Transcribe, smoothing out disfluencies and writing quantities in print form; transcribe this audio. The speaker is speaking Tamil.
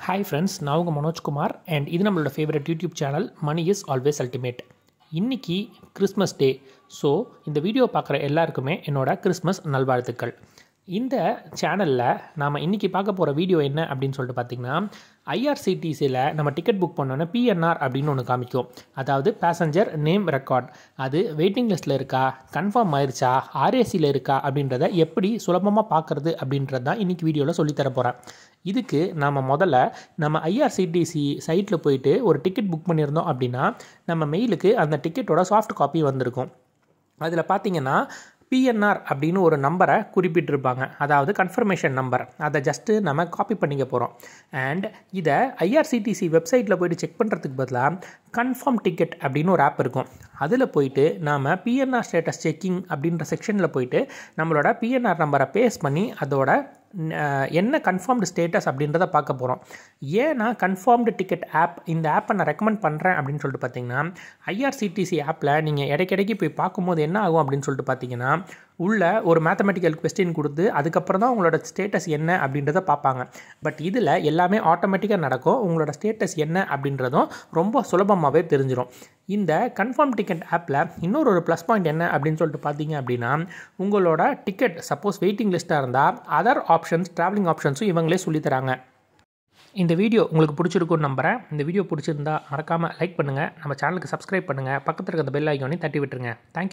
Hi friends, நான் உங்கள் மனோஜ்குமார் அண்ட் இது நம்மளோட favourite YouTube channel Mani is always ultimate. இன்றைக்கி கிறிஸ்மஸ் டே. ஸோ இந்த வீடியோ பார்க்குற எல்லாருக்குமே என்னோட கிறிஸ்மஸ் நல்வாழ்த்துக்கள். இந்த சேனலில் நாம் இன்றைக்கி பார்க்க போகிற வீடியோ என்ன அப்படின்னு சொல்லிட்டு பார்த்திங்கன்னா, ஐஆர்சிடிசியில் நம்ம டிக்கெட் புக் பண்ணோன்னா பிஎன்ஆர் அப்படின்னு ஒன்று காமிக்கும். அதாவது பேசஞ்சர் நேம் ரெக்கார்ட். அது வெயிட்டிங் லிஸ்ட்டில் இருக்கா, கன்ஃபார்ம் ஆயிடுச்சா, ஆர்ஏசியில் இருக்கா அப்படின்றத எப்படி சுலபமாக பார்க்குறது அப்படின்றது தான் இன்றைக்கி வீடியோவில் சொல்லித்தர போகிறேன். இதுக்கு முதல்ல நம்ம ஐஆர்சிடிசி சைட்டில் போயிட்டு ஒரு டிக்கெட் புக் பண்ணியிருந்தோம் அப்படின்னா நம்ம மெயிலுக்கு அந்த டிக்கெட்டோட சாஃப்ட் காப்பி வந்திருக்கும். அதில் பார்த்திங்கன்னா பிஎன்ஆர் அப்படின்னு ஒரு நம்பரை குறிப்பிட்டிருப்பாங்க, அதாவது கன்ஃபர்மேஷன் நம்பர். அதை ஜஸ்ட்டு நம்ம காப்பி பண்ணிக்க போகிறோம். அண்ட் இதை ஐஆர்சிடிசி வெப்சைட்டில் போய்ட்டு செக் பண்ணுறதுக்கு பதிலாக கன்ஃபார்ம் டிக்கெட் அப்படின்னு ஒரு ஆப் இருக்கும். அதில் போயிட்டு நாம் பிஎன்ஆர் ஸ்டேட்டஸ் செக்கிங் அப்படின்ற செக்ஷனில் போயிட்டு நம்மளோட பிஎன்ஆர் நம்பரை பேஸ்ட் பண்ணி அதோட என்ன கன்ஃபார்ம்டு ஸ்டேட்டஸ் அப்படின்றத பார்க்க போகிறோம். ஏன் நான் கன்ஃபார்ம்டு டிக்கெட் ஆப் இந்த ஆப்பை நான் ரெக்கமெண்ட் பண்ணுறேன் அப்படின்னு சொல்லிட்டு பார்த்தீங்கன்னா, ஐஆர்சிடிசி ஆப்பில் நீங்கள் இடைக்கிடைக்கு போய் பார்க்கும்போது என்ன ஆகும் அப்படின்னு சொல்லிட்டு பார்த்தீங்கன்னா, உள்ள ஒரு மேத்தமெட்டிக்கல் கொஸ்டின் கொடுத்து அதுக்கப்புறம் தான் உங்களோட ஸ்டேட்டஸ் என்ன அப்படின்றத பார்ப்பாங்க. பட் இதில் எல்லாமே ஆட்டோமேட்டிக்காக நடக்கும். உங்களோட ஸ்டேட்டஸ் என்ன அப்படின்றதும் ரொம்ப சுலபமாகவே தெரிஞ்சிடும். இந்த கன்ஃபார்ம் டிக்கெட் ஆப்பில் இன்னொரு ப்ளஸ் பாயிண்ட் என்ன அப்படின்னு சொல்லிட்டு பார்த்தீங்க அப்படின்னா, உங்களோட டிக்கெட் சப்போஸ் வெயிட்டிங் லிஸ்ட்டாக இருந்தால் அதர் ஆப்ஷன்ஸ், ட்ராவலிங் ஆப்ஷன்ஸும் இவங்களே சொல்லித்தராங்க. இந்த வீடியோ உங்களுக்கு பிடிச்சிருக்குன்னு நம்புகிறேன். இந்த வீடியோ பிடிச்சிருந்தா மறக்காமல் லைக் பண்ணுங்கள், நம்ம சேனலுக்கு சப்ஸ்கிரைப் பண்ணுங்கள், பக்கத்தில் இருக்க அந்த பெல் ஐக்கானையும் தட்டி விட்டுருங்க. தேங்க்யூ.